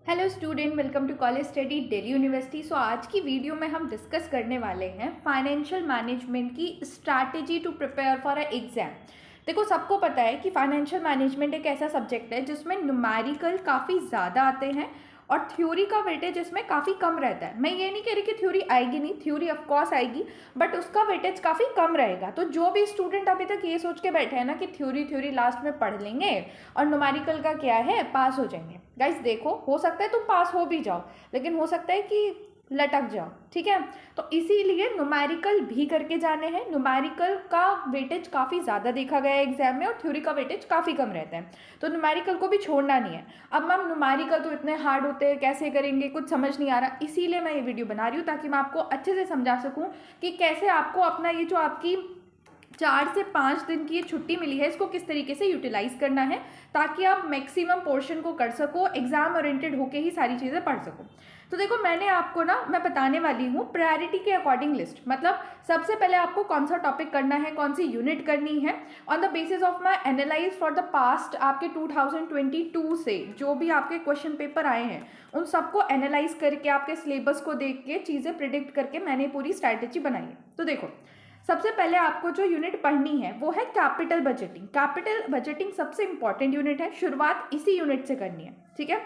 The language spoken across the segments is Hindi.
Hello student, welcome to college study Delhi university. So आज की वीडियो में हम डिस्कस करने वाले हैं फाइनेंशियल मैनेजमेंट की strategy to prepare for a exam. देखो, सबको पता है कि फाइनेंशियल मैनेजमेंट एक ऐसा सब्जेक्ट है जिसमें न्यूमेरिकल काफ़ी ज़्यादा आते हैं और थ्योरी का वेटेज इसमें काफ़ी कम रहता है। मैं ये नहीं कह रही कि थ्योरी आएगी नहीं, थ्योरी ऑफ कोर्स आएगी, बट उसका वेटेज काफ़ी कम रहेगा। तो जो भी स्टूडेंट अभी तक ये सोच के बैठे हैं ना कि थ्योरी लास्ट में पढ़ लेंगे और न्यूमेरिकल का क्या है, पास हो जाएंगे। गाइस देखो, हो सकता है तुम पास हो भी जाओ, लेकिन हो सकता है कि लटक जाओ। ठीक है, तो इसीलिए न्यूमेरिकल भी करके जाने हैं। न्यूमेरिकल का वेटेज काफ़ी ज़्यादा देखा गया है एग्जाम में और थ्योरी का वेटेज काफ़ी कम रहता है, तो न्यूमेरिकल को भी छोड़ना नहीं है। अब मैम न्यूमेरिकल तो इतने हार्ड होते हैं, कैसे करेंगे, कुछ समझ नहीं आ रहा, इसीलिए मैं ये वीडियो बना रही हूँ ताकि मैं आपको अच्छे से समझा सकूँ कि कैसे आपको अपना ये जो आपकी 4 से 5 दिन की ये छुट्टी मिली है, इसको किस तरीके से यूटिलाइज करना है ताकि आप मैक्सिमम पोर्शन को कर सको, एग्जाम ओरिएंटेड होके ही सारी चीज़ें पढ़ सको। तो देखो, मैंने आपको मैं बताने वाली हूँ प्रायोरिटी के अकॉर्डिंग लिस्ट। मतलब सबसे पहले आपको कौन सा टॉपिक करना है, कौन सी यूनिट करनी है, on the basis of my analyse for the past. आपके 2022 से जो भी आपके क्वेश्चन पेपर आए हैं उन सबको एनालाइज करके, आपके सिलेबस को देख के, चीज़ें प्रिडिक्ट करके मैंने पूरी स्ट्रैटेजी बनाई है। तो देखो, सबसे पहले आपको जो यूनिट पढ़नी है वो है कैपिटल बजटिंग। कैपिटल बजटिंग सबसे इंपॉर्टेंट यूनिट है, शुरुआत इसी यूनिट से करनी है। ठीक है,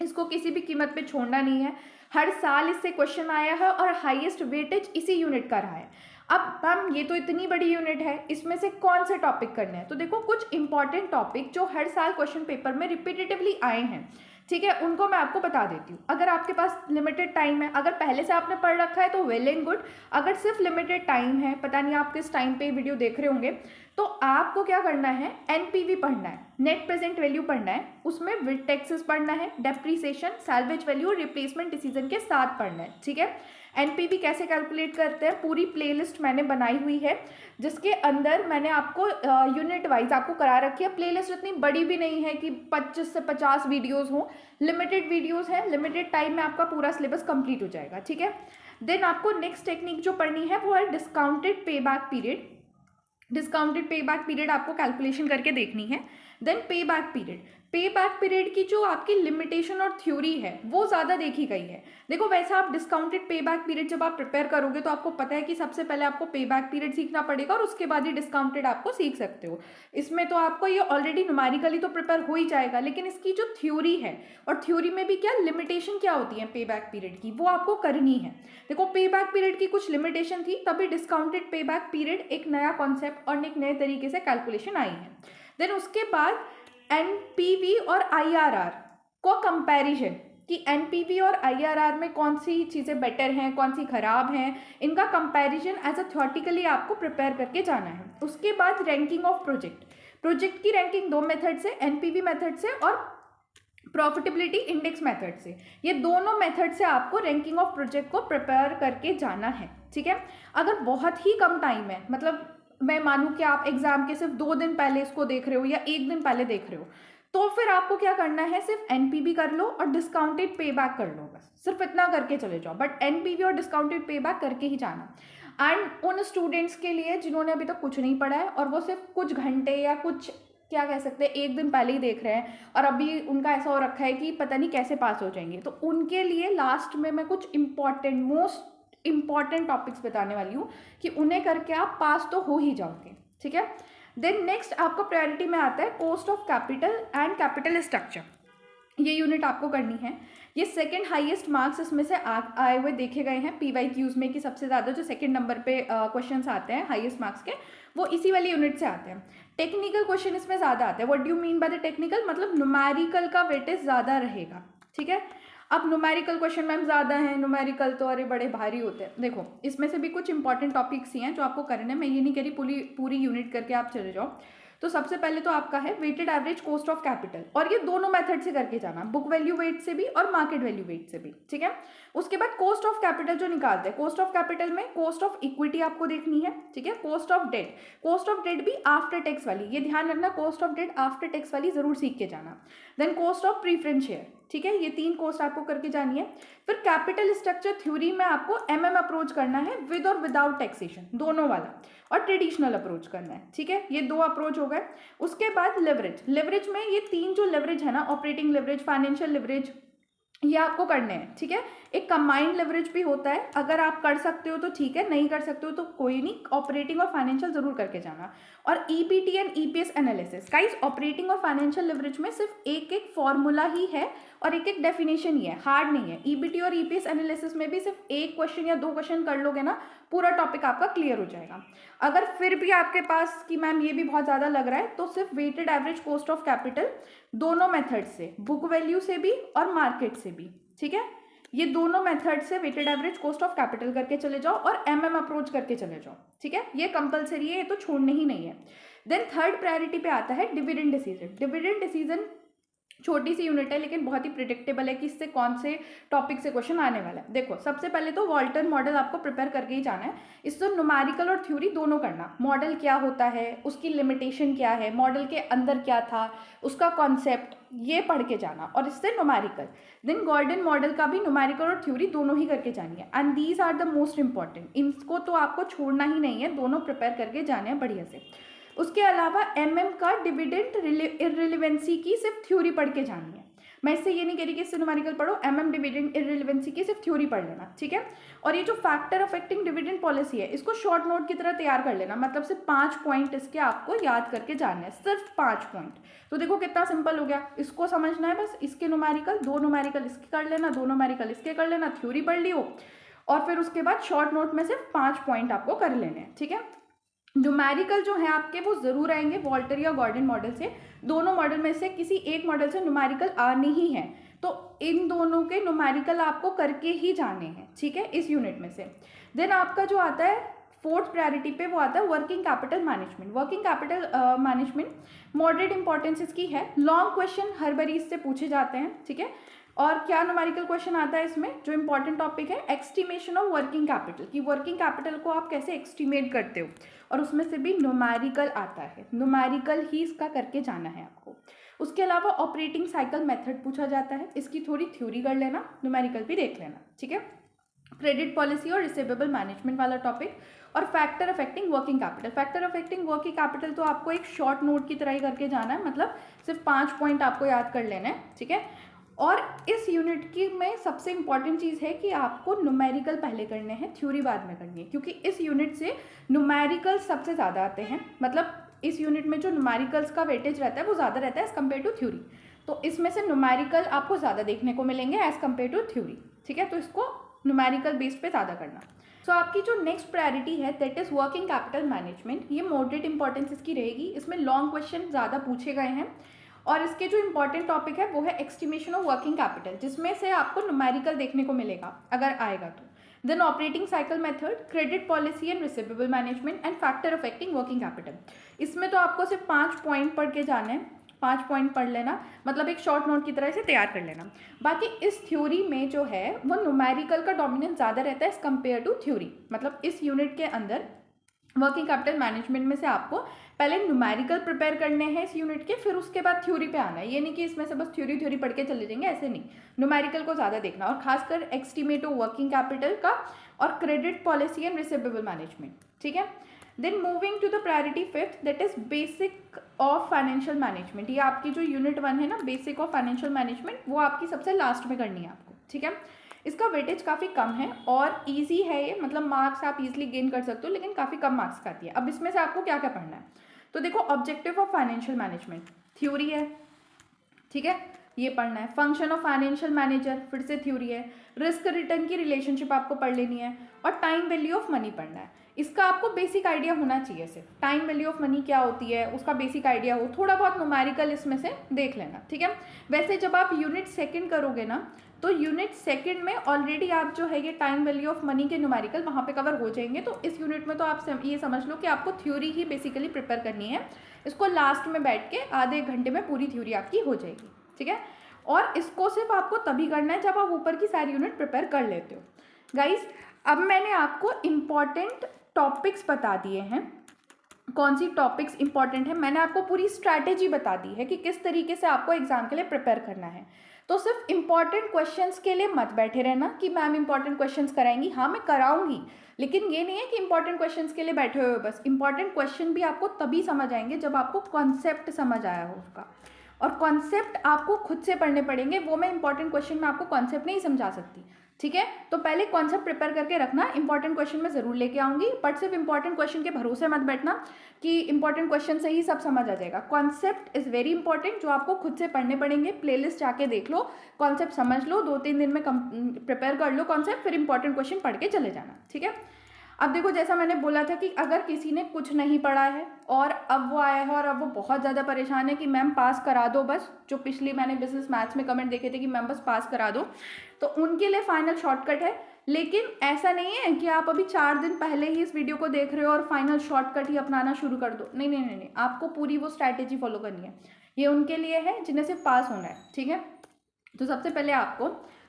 इसको किसी भी कीमत पे छोड़ना नहीं है। हर साल इससे क्वेश्चन आया है और हाईएस्ट वेटेज इसी यूनिट का रहा है। अब मैम ये तो इतनी बड़ी यूनिट है, इसमें से कौन से टॉपिक करने हैं? तो देखो, कुछ इंपॉर्टेंट टॉपिक जो हर साल क्वेश्चन पेपर में रिपीटेटिवली आए हैं, ठीक है, उनको मैं आपको बता देती हूँ। अगर आपके पास लिमिटेड टाइम है, अगर पहले से आपने पढ़ रखा है तो वेल एंड गुड। अगर सिर्फ लिमिटेड टाइम है, पता नहीं आप किस टाइम पे वीडियो देख रहे होंगे, तो आपको क्या करना है, एनपीवी पढ़ना है, नेट प्रेजेंट वैल्यू पढ़ना है, उसमें विद टैक्सेस पढ़ना है, depreciation, salvage value, replacement decision के साथ पढ़ना है। ठीक है, एनपीवी कैसे कैलकुलेट करते हैं पूरी प्लेलिस्ट मैंने बनाई हुई है, जिसके अंदर मैंने आपको यूनिट वाइज आपको करा रखी है। प्लेलिस्ट इतनी बड़ी भी नहीं है कि 25 से 50 वीडियोस हों, लिमिटेड वीडियोस हैं, लिमिटेड टाइम में आपका पूरा सिलेबस कंप्लीट हो जाएगा। ठीक है, देन आपको नेक्स्ट टेक्निक जो पढ़नी है वो है discounted pay back period. Discounted pay back period आपको कैलकुलेशन करके देखनी है। देन पे बैक पीरियड, पे बैक पीरियड की जो आपकी लिमिटेशन और थ्योरी है वो ज़्यादा देखी गई है। देखो, वैसे आप डिस्काउंटेड पे बैक पीरियड जब आप प्रिपेयर करोगे तो आपको पता है कि सबसे पहले आपको पे बैक पीरियड सीखना पड़ेगा और उसके बाद ही डिस्काउंटेड आपको सीख सकते हो। इसमें तो आपको ये ऑलरेडी न्यूमेरिकली तो प्रिपेयर हो ही जाएगा, लेकिन इसकी जो थ्योरी है, और थ्योरी में भी क्या लिमिटेशन क्या होती है पे बैक पीरियड की, वो आपको करनी है। देखो, पे बैक पीरियड की कुछ लिमिटेशन थी, तभी डिस्काउंटेड पे बैक पीरियड एक नया कॉन्सेप्ट और एक नए तरीके से कैलकुलेशन आई है। देन उसके बाद एनपीवी और आईआरआर को कंपैरिजन, कि एनपीवी और आईआरआर में कौन सी चीज़ें बेटर हैं, कौन सी खराब हैं, इनका कंपैरिजन एज अ थ्योरेटिकली आपको प्रिपेयर करके जाना है। उसके बाद रैंकिंग ऑफ प्रोजेक्ट, प्रोजेक्ट की रैंकिंग दो मेथड से, एनपीवी मेथड से और प्रॉफिटेबिलिटी इंडेक्स मेथड से। ये दोनों मेथड से आपको रैंकिंग ऑफ प्रोजेक्ट को प्रिपेयर करके जाना है। ठीक है, अगर बहुत ही कम टाइम है, मतलब मैं मानूं कि आप एग्जाम के सिर्फ 2 दिन पहले इसको देख रहे हो या 1 दिन पहले देख रहे हो, तो फिर आपको क्या करना है, सिर्फ एनपीवी कर लो और डिस्काउंटेड पे बैक कर लो, बस सिर्फ इतना करके चले जाओ, बट एनपीवी और डिस्काउंटेड पे बैक करके ही जाना। एंड उन स्टूडेंट्स के लिए जिन्होंने अभी तक कुछ नहीं पढ़ा है और वो सिर्फ कुछ घंटे या कुछ, क्या कह सकते हैं, 1 दिन पहले ही देख रहे हैं और अभी उनका ऐसा हो रखा है कि पता नहीं कैसे पास हो जाएंगे, तो उनके लिए लास्ट में मैं कुछ इंपॉर्टेंट, मोस्ट इंपॉर्टेंट टॉपिक्स बताने वाली हूँ कि उन्हें करके आप पास तो हो ही जाओगे। ठीक है, देन नेक्स्ट आपको प्रायोरिटी में आता है cost of capital and capital structure. ये यूनिट आपको करनी है। ये सेकंड हाईएस्ट मार्क्स इसमें से आए हुए देखे गए हैं पीवाईक्यूज में, कि सबसे ज़्यादा जो सेकंड नंबर पे क्वेश्चंस आते हैं हाईएस्ट मार्क्स के, वो इसी वाली यूनिट से आते हैं। टेक्निकल क्वेश्चन इसमें ज़्यादा आते हैं। What do you mean by the technical, मतलब न्यूमेरिकल का वेटेज ज़्यादा रहेगा। ठीक है, अब न्यूमेरिकल क्वेश्चन मैम ज़्यादा हैं, न्यूमेरिकल तो अरे बड़े भारी होते हैं। देखो, इसमें से भी कुछ इंपॉर्टेंट टॉपिक्स ही हैं जो आपको करने हैं, मैं ये नहीं कह रही पूरी यूनिट करके आप चले जाओ। तो सबसे पहले तो आपका है weighted average cost of capital, और ये दोनों मेथड से करके जाना, बुक वैल्यू वेट से भी और मार्केट वैल्यू वेट से भी। ठीक है, उसके बाद कॉस्ट ऑफ कैपिटल जो निकालते हैं, कॉस्ट ऑफ कैपिटल में कॉस्ट ऑफ इक्विटी आपको देखनी है। ठीक है, cost of debt, cost of debt भी आफ्टर टैक्स वाली, ये ध्यान रखना, cost of debt after tax वाली जरूर सीख के जाना। Then cost of preference share, ठीक है, ये 3 कॉस्ट आपको करके जानी है। फिर कैपिटल स्ट्रक्चर थ्योरी में आपको एमएम अप्रोच करना है, विद और विदाउट टैक्सेशन दोनों वाला, और ट्रेडिशनल अप्रोच करना है। ठीक है, ये 2 अप्रोच हो गए। उसके बाद लेवरेज, लेवरेज में ये 3 जो लेवरेज है ना, ऑपरेटिंग लेवरेज, फाइनेंशियल लेवरेज ये आपको करने हैं, ठीक है। एक कंबाइंड लेवरेज भी होता है, अगर आप कर सकते हो तो ठीक है, नहीं कर सकते हो तो कोई नहीं, ऑपरेटिंग और फाइनेंशियल जरूर करके जाना। और ईपीटी and EPS analysis, guys operating और फाइनेंशियल लेवरेज में सिर्फ एक एक फॉर्मूला ही है और एक एक डेफिनेशन ही है, हार्ड नहीं है। ईपीटी और ईपीएस एनालिसिस में भी सिर्फ एक क्वेश्चन या 2 क्वेश्चन कर लोगे ना, पूरा टॉपिक आपका क्लियर हो जाएगा। अगर फिर भी आपके पास कि मैम ये भी बहुत ज़्यादा लग रहा है, तो सिर्फ weighted average cost of capital दोनों मेथड से, बुक वैल्यू से भी और मार्केट से भी, ठीक है, ये दोनों मेथड से weighted average cost of capital करके चले जाओ और एमएम अप्रोच करके चले जाओ, ठीक है। ये कंपलसरी है, ये तो छोड़ने ही नहीं है। देन थर्ड प्रायोरिटी पे आता है डिविडेंड डिसीजन। डिविडेंड डिसीजन छोटी सी यूनिट है लेकिन बहुत ही प्रिडिक्टेबल है कि इससे कौन से टॉपिक से क्वेश्चन आने वाला है। देखो सबसे पहले तो वॉल्टर मॉडल आपको प्रिपेयर करके ही जाना है। इससे न्यूमेरिकल और थ्योरी दोनों करना, मॉडल क्या होता है, उसकी लिमिटेशन क्या है, मॉडल के अंदर क्या था, उसका कॉन्सेप्ट, ये पढ़ के जाना, और इससे न्यूमेरिकल। देन गॉर्डन मॉडल का भी न्यूमेरिकल और थ्योरी दोनों ही करके जानी है, and these are the most important. इनको तो आपको छोड़ना ही नहीं है, दोनों प्रिपेयर करके जाने हैं बढ़िया से। उसके अलावा एमएम का डिविडेंड इररिलेवेंसी की सिर्फ थ्योरी पढ़ के जानी है। मैं इससे ये नहीं कह रही कि इससे न्यूमेरिकल पढ़ो, एमएम डिविडेंड इररिलेवेंसी की सिर्फ थ्योरी पढ़ लेना, ठीक है। और ये जो फैक्टर अफेक्टिंग डिविडेंड पॉलिसी है, इसको शॉर्ट नोट की तरह तैयार कर लेना, मतलब सिर्फ 5 पॉइंट इसके आपको याद करके जाने हैं, सिर्फ 5 पॉइंट। तो देखो कितना सिंपल हो गया, इसको समझना है बस, इसके न्यूमेरिकल, 2 न्यूमेरिकल इसके कर लेना, 2 न्यूमेरिकल इसके कर लेना, थ्योरी पढ़ लियो, और फिर उसके बाद शॉर्ट नोट में सिर्फ 5 पॉइंट आपको कर लेने हैं, ठीक है। न्यूमेरिकल जो है आपके वो जरूर आएंगे वॉल्टर या गॉर्डन मॉडल से, दोनों मॉडल में से किसी एक मॉडल से न्यूमेरिकल आने ही है, तो इन दोनों के न्यूमेरिकल आपको करके ही जाने हैं, ठीक है, इस यूनिट में से। देन आपका जो आता है फोर्थ प्रायोरिटी पे, वो आता है working capital management. Working capital management moderate importance इसकी है, लॉन्ग क्वेश्चन हर बारी इससे पूछे जाते हैं, ठीक है। और क्या न्यूमेरिकल क्वेश्चन आता है इसमें, जो इंपॉर्टेंट टॉपिक है एस्टिमेशन ऑफ वर्किंग कैपिटल, कि वर्किंग कैपिटल को आप कैसे एस्टिमेट करते हो, और उसमें से भी न्यूमेरिकल आता है, न्यूमेरिकल ही इसका करके जाना है आपको। उसके अलावा ऑपरेटिंग साइकिल मेथड पूछा जाता है, इसकी थोड़ी थ्योरी कर लेना, न्यूमेरिकल भी देख लेना, ठीक है। क्रेडिट पॉलिसी और रिसीवेबल मैनेजमेंट वाला टॉपिक, और factor affecting working capital. Factor affecting working capital तो आपको एक शॉर्ट नोट की तरह ही करके जाना है, मतलब सिर्फ 5 पॉइंट आपको याद कर लेना है, ठीक है। और इस यूनिट की में सबसे इंपॉर्टेंट चीज़ है कि आपको न्यूमेरिकल पहले करने हैं, थ्योरी बाद में करनी है, क्योंकि इस यूनिट से न्यूमेरिकल सबसे ज़्यादा आते हैं, मतलब इस यूनिट में जो न्यूमेरिकल्स का वेटेज रहता है वो ज़्यादा रहता है एज़ कम्पेयर टू थ्योरी, तो इसमें से न्यूमेरिकल आपको ज़्यादा देखने को मिलेंगे एज़ कम्पेयर टू थ्योरी, ठीक है। तो इसको न्यूमेरिकल बेस्ड पे ज़्यादा करना। सो आपकी जो नेक्स्ट प्रायोरिटी है that is working capital management, ये मॉडरेट इंपॉर्टेंस इसकी रहेगी, इसमें लॉन्ग क्वेश्चन ज़्यादा पूछे गए हैं, और इसके जो इंपॉर्टेंट टॉपिक है वो है एस्टिमेशन ऑफ वर्किंग कैपिटल, जिसमें से आपको न्यूमेरिकल देखने को मिलेगा अगर आएगा तो। Then operating cycle method, credit policy and receivable management, and factor affecting working capital. इसमें तो आपको सिर्फ 5 पॉइंट पढ़ के जाने हैं, 5 पॉइंट पढ़ लेना, मतलब एक शॉर्ट नोट की तरह इसे तैयार कर लेना। बाकी इस थ्योरी में जो है वो न्यूमेरिकल का डोमिनेंस ज़्यादा रहता है एज कम्पेयर टू थ्योरी, मतलब इस यूनिट के अंदर वर्किंग कैपिटल मैनेजमेंट में से आपको पहले न्यूमेरिकल प्रिपेयर करने हैं इस यूनिट के, फिर उसके बाद थ्योरी पे आना है। ये नहीं कि इसमें से बस थ्योरी पढ़ के चले जाएंगे, ऐसे नहीं, न्यूमेरिकल को ज़्यादा देखना, और खासकर एस्टिमेट ऑफ वर्किंग कैपिटल का और credit policy and receivable management, ठीक है। Then moving to the priority fifth, that is basic of financial management. ये आपकी जो यूनिट 1 है ना, बेसिक ऑफ फाइनेंशियल मैनेजमेंट, वो आपकी सबसे लास्ट में करनी है आपको, ठीक है। इसका वेटेज काफ़ी कम है और इजी है ये, मतलब मार्क्स आप इजीली गेन कर सकते हो, लेकिन काफ़ी कम मार्क्स का आती है। अब इसमें से आपको क्या क्या पढ़ना है, तो देखो objective of financial management theory है, ठीक है, ये पढ़ना है। फंक्शन ऑफ फाइनेंशियल मैनेजर फिर से थ्योरी है। रिस्क रिटर्न की रिलेशनशिप आपको पढ़ लेनी है, और टाइम वैल्यू ऑफ मनी पढ़ना है। इसका आपको बेसिक आइडिया होना चाहिए, सिर्फ टाइम वैल्यू ऑफ मनी क्या होती है उसका बेसिक आइडिया हो, थोड़ा बहुत न्यूमेरिकल इसमें से देख लेना, ठीक है। वैसे जब आप यूनिट 2 करोगे ना, तो यूनिट 2 में ऑलरेडी आप जो है ये टाइम वैल्यू ऑफ मनी के न्यूमेरिकल वहाँ पे कवर हो जाएंगे, तो इस यूनिट में तो आप ये समझ लो कि आपको थ्योरी ही बेसिकली प्रिपेयर करनी है। इसको लास्ट में बैठ के आधे 1 घंटे में पूरी थ्योरी आपकी हो जाएगी, ठीक है। और इसको सिर्फ आपको तभी करना है जब आप ऊपर की सारी यूनिट प्रिपेयर कर लेते हो। गाइज अब मैंने आपको इम्पॉर्टेंट टॉपिक्स बता दिए हैं, कौन सी टॉपिक्स इंपॉर्टेंट है, मैंने आपको पूरी स्ट्रैटेजी बता दी है कि किस तरीके से आपको एग्जाम के लिए प्रिपेयर करना है। तो सिर्फ इंपॉर्टेंट क्वेश्चंस के लिए मत बैठे रहना कि मैम इंपॉर्टेंट क्वेश्चंस कराएंगी, हाँ मैं कराऊंगी, लेकिन ये नहीं है कि इंपॉर्टेंट क्वेश्चंस के लिए बैठे हुए बस। इंपॉर्टेंट क्वेश्चन भी आपको तभी समझ आएंगे जब आपको कॉन्सेप्ट समझ आया हो उसका। और कॉन्सेप्ट आपको खुद से पढ़ने पड़ेंगे, वो मैं इंपॉर्टेंट क्वेश्चन में आपको कॉन्सेप्ट नहीं समझा सकती, ठीक है। तो पहले कॉन्सेप्ट प्रिपेयर करके रखना, इंपॉर्टेंट क्वेश्चन मैं ज़रूर लेके आऊँगी, बट सिर्फ इंपॉर्टेंट क्वेश्चन के भरोसे मत बैठना कि इंपॉर्टेंट क्वेश्चन से ही सब समझ आ जाएगा। कॉन्सेप्ट इज़ वेरी इंपॉर्टेंट, जो आपको खुद से पढ़ने पड़ेंगे। प्लेलिस्ट जाके देख लो, कॉन्सेप्ट समझ लो, 2-3 दिन में प्रिपेयर कर लो कॉन्सेप्ट, फिर इंपॉर्टेंट क्वेश्चन पढ़ के चले जाना, ठीक है। अब देखो, जैसा मैंने बोला था कि अगर किसी ने कुछ नहीं पढ़ा है और अब वो आया है और अब वो बहुत ज़्यादा परेशान है कि मैम पास करा दो बस, जो पिछली मैंने बिजनेस मैथ्स में कमेंट देखे थे कि मैम बस पास करा दो, तो उनके लिए फाइनल शॉर्टकट है। लेकिन ऐसा नहीं है कि आप अभी 4 दिन पहले ही इस वीडियो को देख रहे हो और फाइनल शॉर्टकट ही अपनाना शुरू कर दो। नहीं नहीं नहीं नहीं, आपको पूरी वो स्ट्रैटेजी फॉलो करनी है। ये उनके लिए है जिन्हें सिर्फ पास होना है, ठीक है। तो सबसे पहले आपको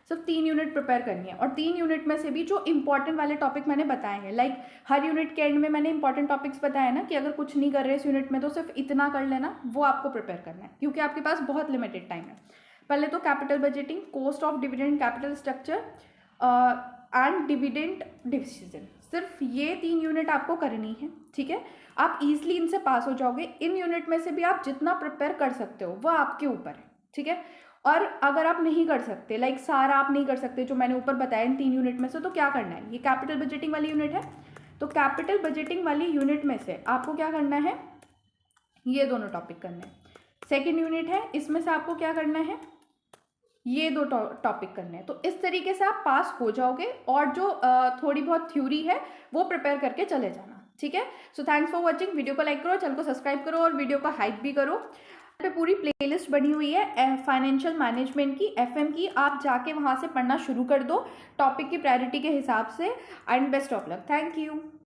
सिर्फ 3 यूनिट प्रिपेयर करनी है, और 3 यूनिट में से भी जो इंपॉर्टेंट वाले टॉपिक मैंने बताए हैं, लाइक हर यूनिट के एंड में मैंने इंपॉर्टेंट टॉपिक्स बताया ना कि अगर कुछ नहीं कर रहे इस यूनिट में तो सिर्फ इतना कर लेना, वो आपको प्रिपेयर करना है, क्योंकि आपके पास बहुत लिमिटेड टाइम है। पहले तो capital budgeting, cost of dividend, capital structure and dividend decision, सिर्फ ये 3 यूनिट आपको करनी है, ठीक है। आप ईजिली इनसे पास हो जाओगे। इन यूनिट में से भी आप जितना प्रिपेयर कर सकते हो वह आपके ऊपर है, ठीक है। और अगर आप नहीं कर सकते, लाइक सारा आप नहीं कर सकते जो मैंने ऊपर बताया इन 3 यूनिट में से, तो क्या करना है, ये कैपिटल बजटिंग वाली यूनिट है, तो कैपिटल बजटिंग वाली यूनिट में से आपको क्या करना है, ये दोनों टॉपिक करने हैं। सेकेंड यूनिट है, इसमें से आपको क्या करना है, ये 2 टॉपिक करने हैं। तो इस तरीके से आप पास हो जाओगे, और जो थोड़ी बहुत थ्योरी है वो प्रिपेयर करके चले जाना, ठीक है। So thanks for watching. Video को लाइक करो, चैनल को सब्सक्राइब करो और वीडियो को हाइप भी करो। पे पूरी प्लेलिस्ट बनी हुई है फाइनेंशियल मैनेजमेंट की, एफएम की, आप जाके वहाँ से पढ़ना शुरू कर दो टॉपिक की प्रायोरिटी के हिसाब से। And best of luck, thank you.